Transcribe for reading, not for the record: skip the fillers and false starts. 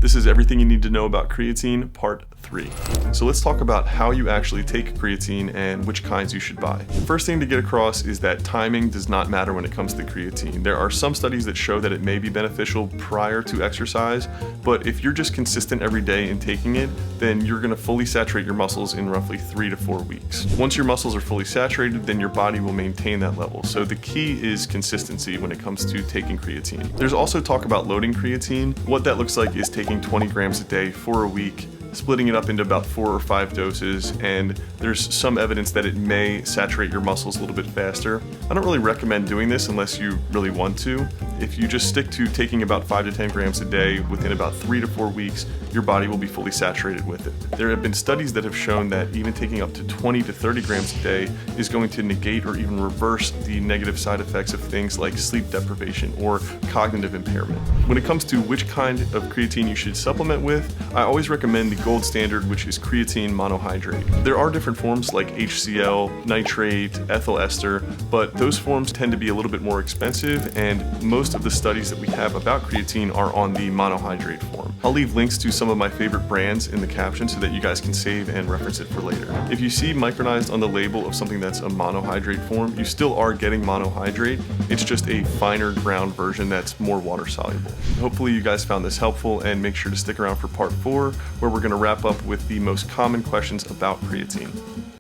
This is everything you need to know about creatine, part 3. So let's talk about how you actually take creatine and which kinds you should buy. First thing to get across is that timing does not matter when it comes to creatine. There are some studies that show that it may be beneficial prior to exercise, but if you're just consistent every day in taking it, then you're going to fully saturate your muscles in roughly 3 to 4 weeks. Once your muscles are fully saturated, then your body will maintain that level. So the key is consistency when it comes to taking creatine. There's also talk about loading creatine. What that looks like is taking 20 grams a day for a week, splitting it up into about 4 or 5 doses, and there's some evidence that it may saturate your muscles a little bit faster. I don't really recommend doing this unless you really want to. If you just stick to taking about 5 to 10 grams a day, within about 3 to 4 weeks, your body will be fully saturated with it. There have been studies that have shown that even taking up to 20 to 30 grams a day is going to negate or even reverse the negative side effects of things like sleep deprivation or cognitive impairment. When it comes to which kind of creatine you should supplement with, I always recommend the gold standard, which is creatine monohydrate. There are different forms like HCl, nitrate, ethyl ester, but those forms tend to be a little bit more expensive, and most of the studies that we have about creatine are on the monohydrate form. I'll leave links to some of my favorite brands in the caption so that you guys can save and reference it for later. If you see Micronized on the label of something that's a monohydrate form, you still are getting monohydrate. It's just a finer ground version that's more water soluble. Hopefully you guys found this helpful, and make sure to stick around for part 4, where we're going to wrap up with the most common questions about creatine.